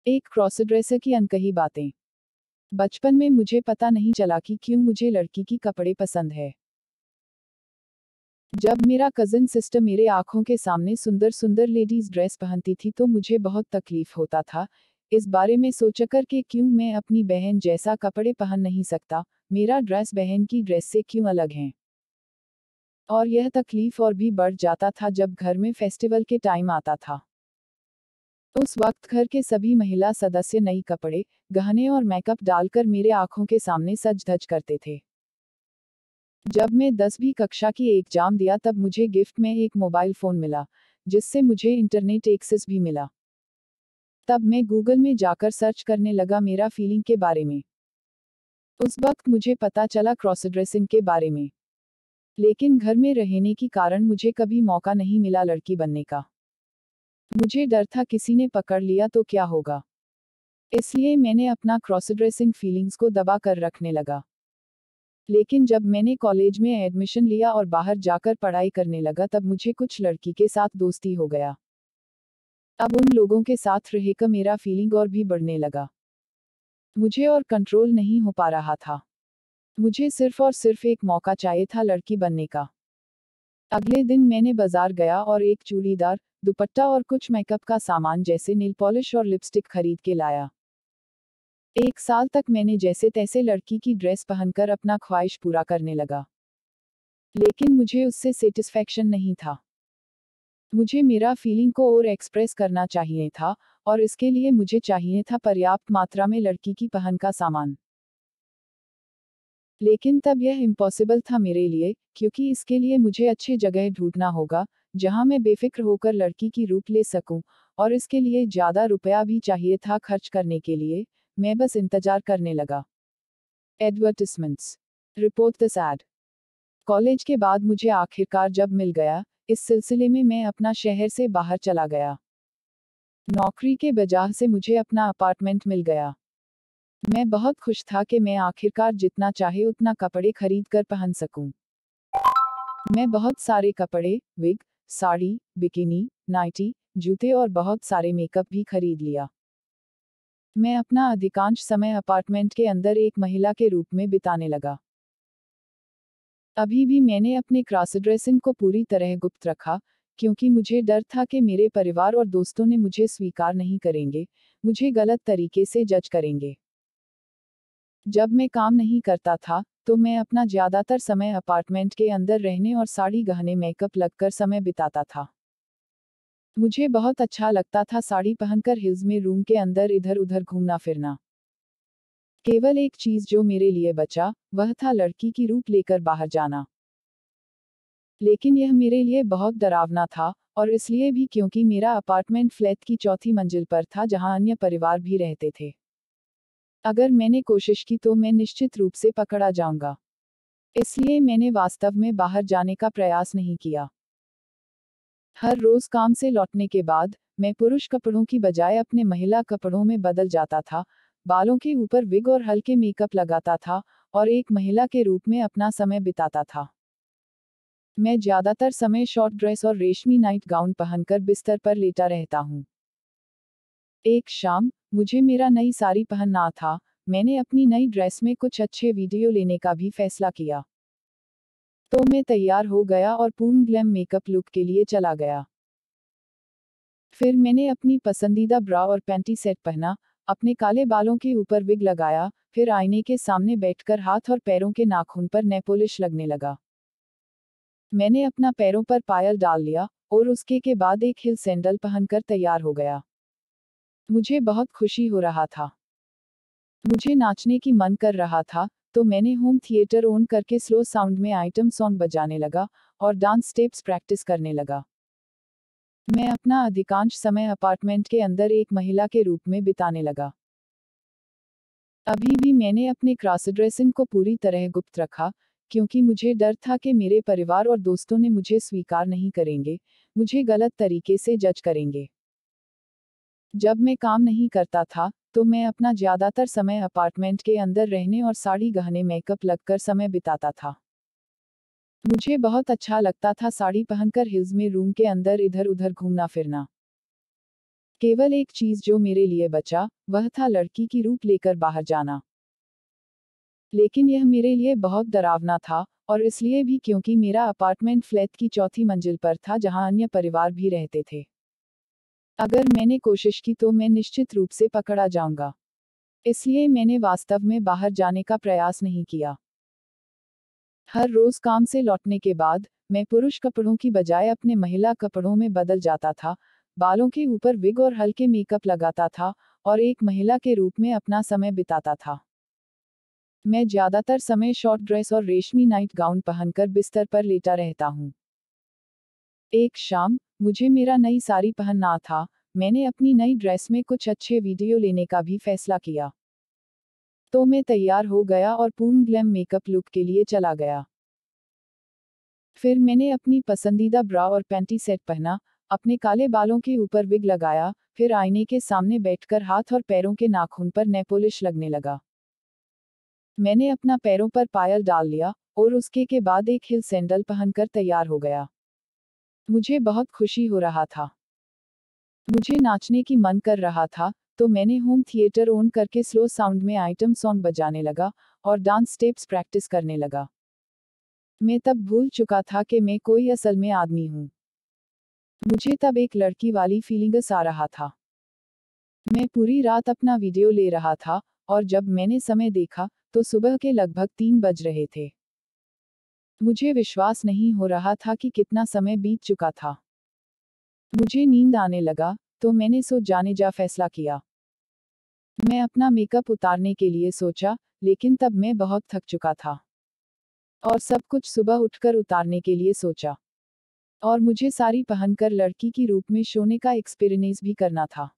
एक क्रॉसड्रेसर की अनकही बातें। बचपन में मुझे पता नहीं चला कि क्यों मुझे लड़की की कपड़े पसंद है। जब मेरा कजिन सिस्टर मेरे आंखों के सामने सुंदर सुंदर लेडीज ड्रेस पहनती थी तो मुझे बहुत तकलीफ होता था, इस बारे में सोचकर कि क्यों मैं अपनी बहन जैसा कपड़े पहन नहीं सकता, मेरा ड्रेस बहन की ड्रेस से क्यों अलग है। और यह तकलीफ और भी बढ़ जाता था जब घर में फेस्टिवल के टाइम आता था। उस वक्त घर के सभी महिला सदस्य नई कपड़े, गहने और मेकअप डालकर मेरे आंखों के सामने सज धज करते थे। जब मैं 10वीं कक्षा की एग्जाम दिया तब मुझे गिफ्ट में एक मोबाइल फोन मिला, जिससे मुझे इंटरनेट एक्सेस भी मिला। तब मैं गूगल में जाकर सर्च करने लगा मेरा फीलिंग के बारे में। उस वक्त मुझे पता चला क्रॉस ड्रेसिंग के बारे में। लेकिन घर में रहने के कारण मुझे कभी मौका नहीं मिला लड़की बनने का। मुझे डर था किसी ने पकड़ लिया तो क्या होगा। इसलिए मैंने अपना क्रॉस ड्रेसिंग फीलिंग्स को दबा कर रखने लगा। लेकिन जब मैंने कॉलेज में एडमिशन लिया और बाहर जाकर पढ़ाई करने लगा तब मुझे कुछ लड़की के साथ दोस्ती हो गया। अब उन लोगों के साथ रहकर मेरा फीलिंग और भी बढ़ने लगा। मुझे और कंट्रोल नहीं हो पा रहा था। मुझे सिर्फ और सिर्फ एक मौका चाहिए था लड़की बनने का। अगले दिन मैंने बाजार गया और एक चूड़ीदार, दुपट्टा और कुछ मेकअप का सामान जैसे नेल पॉलिश और लिपस्टिक खरीद के लाया। 1 साल तक मैंने जैसे तैसे लड़की की ड्रेस पहनकर अपना ख्वाहिश पूरा करने लगा। लेकिन मुझे उससे सेटिस्फैक्शन नहीं था। मुझे मेरा फीलिंग को और एक्सप्रेस करना चाहिए था, और इसके लिए मुझे चाहिए था पर्याप्त मात्रा में लड़की की पहन का सामान। लेकिन तब यह इम्पॉसिबल था मेरे लिए, क्योंकि इसके लिए मुझे अच्छी जगह ढूंढना होगा, जहां मैं बेफिक्र होकर लड़की की रूप ले सकूं, और इसके लिए ज़्यादा रुपया भी चाहिए था खर्च करने के लिए। मैं बस इंतजार करने लगा। Advertisements. Report this ad. College के बाद मुझे आखिरकार जब मिल गया, इस सिलसिले में मैं अपना शहर से बाहर चला गया। नौकरी के वजह से मुझे अपना अपार्टमेंट मिल गया। मैं बहुत खुश था कि मैं आखिरकार जितना चाहे उतना कपड़े खरीद कर पहन सकूं। मैं बहुत सारे कपड़े, विग, साड़ी, बिकिनी, नाइटी, जूते और बहुत सारे मेकअप भी खरीद लिया। मैं अपना अधिकांश समय अपार्टमेंट के अंदर एक महिला के रूप में बिताने लगा। अभी भी मैंने अपने क्रॉस ड्रेसिंग को पूरी तरह गुप्त रखा, क्योंकि मुझे डर था कि मेरे परिवार और दोस्तों ने मुझे स्वीकार नहीं करेंगे, मुझे गलत तरीके से जज करेंगे। जब मैं काम नहीं करता था, तो मैं अपना ज़्यादातर समय अपार्टमेंट के अंदर रहने और साड़ी गहने मेकअप लगकर समय बिताता था। मुझे बहुत अच्छा लगता था साड़ी पहनकर हिल्स में रूम के अंदर इधर उधर घूमना फिरना। केवल एक चीज जो मेरे लिए बचा, वह था लड़की की रूप लेकर बाहर जाना। लेकिन यह मेरे लिए बहुत डरावना था, और इसलिए भी क्योंकि मेरा अपार्टमेंट फ्लैट की चौथी मंजिल पर था जहां अन्य परिवार भी रहते थे। अगर मैंने कोशिश की तो मैं निश्चित रूप से पकड़ा जाऊंगा। इसलिए मैंने वास्तव में बाहर जाने का प्रयास नहीं किया। हर रोज काम से लौटने के बाद, मैं पुरुष कपड़ों की बजाय अपने महिला कपड़ों में बदल जाता था, बालों के ऊपर विग और हल्के मेकअप लगाता था, और एक महिला के रूप में अपना समय बिताता था। मैं ज्यादातर समय शॉर्ट ड्रेस और रेशमी नाइट गाउन पहनकर बिस्तर पर लेटा रहता हूँ। एक शाम, मुझे मेरा नई साड़ी पहनना था, मैंने अपनी नई ड्रेस में कुछ अच्छे वीडियो लेने का भी फैसला किया। तो मैं तैयार हो गया और पूर्ण ग्लैम मेकअप लुक के लिए चला गया। फिर मैंने अपनी पसंदीदा ब्रा और पैंटी सेट पहना, अपने काले बालों के ऊपर विग लगाया, फिर आईने के सामने बैठकर हाथ और पैरों के नाखून पर नेल पॉलिश लगने लगा। मैंने अपना पैरों पर पायल डाल लिया, और उसके के बाद एक हिल सैंडल पहनकर तैयार हो गया। मुझे बहुत खुशी हो रहा था। मुझे नाचने की मन कर रहा था, तो मैंने होम थिएटर ऑन करके स्लो साउंड में आइटम सॉन्ग बजाने लगा, और डांस स्टेप्स प्रैक्टिस करने लगा। मैं अपना अधिकांश समय अपार्टमेंट के अंदर एक महिला के रूप में बिताने लगा। अभी भी मैंने अपने क्रॉस ड्रेसिंग को पूरी तरह गुप्त रखा, क्योंकि मुझे डर था कि मेरे परिवार और दोस्तों ने मुझे स्वीकार नहीं करेंगे, मुझे गलत तरीके से जज करेंगे। जब मैं काम नहीं करता था, तो मैं अपना ज्यादातर समय अपार्टमेंट के अंदर रहने और साड़ी गहने मेकअप लगकर समय बिताता था। मुझे बहुत अच्छा लगता था साड़ी पहनकर हिल्स में रूम के अंदर इधर उधर घूमना फिरना। केवल एक चीज जो मेरे लिए बचा, वह था लड़की की रूप लेकर बाहर जाना। लेकिन यह मेरे लिए बहुत डरावना था, और इसलिए भी क्योंकि मेरा अपार्टमेंट फ्लैट की चौथी मंजिल पर था जहां अन्य परिवार भी रहते थे। अगर मैंने कोशिश की तो मैं निश्चित रूप से पकड़ा जाऊंगा। इसलिए मैंने वास्तव में बाहर जाने का प्रयास नहीं किया। हर रोज काम से लौटने के बाद मैं पुरुष कपड़ों की बजाय अपने महिला कपड़ों में बदल जाता था, बालों के ऊपर विग और हल्के मेकअप लगाता था, और एक महिला के रूप में अपना समय बिताता था। मैं ज्यादातर समय शॉर्ट ड्रेस और रेशमी नाइट गाउन पहनकर बिस्तर पर लेटा रहता हूँ। एक शाम, मुझे मेरा नई साड़ी पहनना था, मैंने अपनी नई ड्रेस में कुछ अच्छे वीडियो लेने का भी फैसला किया। तो मैं तैयार हो गया और पूर्ण ग्लैम मेकअप लुक के लिए चला गया। फिर मैंने अपनी पसंदीदा ब्रा और पैंटी सेट पहना, अपने काले बालों के ऊपर विग लगाया, फिर आईने के सामने बैठकर हाथ और पैरों के नाखून पर नेल पॉलिश लगने लगा। मैंने अपना पैरों पर पायल डाल लिया, और उसके के बाद एक हिल सैंडल पहनकर तैयार हो गया। मुझे बहुत खुशी हो रहा था। मुझे नाचने की मन कर रहा था, तो मैंने होम थिएटर ऑन करके स्लो साउंड में आइटम सॉन्ग बजाने लगा, और डांस स्टेप्स प्रैक्टिस करने लगा। मैं तब भूल चुका था कि मैं कोई असल में आदमी हूँ। मुझे तब एक लड़की वाली फीलिंग्स आ रहा था। मैं पूरी रात अपना वीडियो ले रहा था, और जब मैंने समय देखा, तो सुबह के लगभग 3 बज रहे थे। मुझे विश्वास नहीं हो रहा था कि कितना समय बीत चुका था। मुझे नींद आने लगा, तो मैंने सो जाने जा फैसला किया। मैं अपना मेकअप उतारने के लिए सोचा, लेकिन तब मैं बहुत थक चुका था। और सब कुछ सुबह उठकर उतारने के लिए सोचा। और मुझे साड़ी पहनकर लड़की की रूप में सोने का एक्सपीरियंस भी करना था।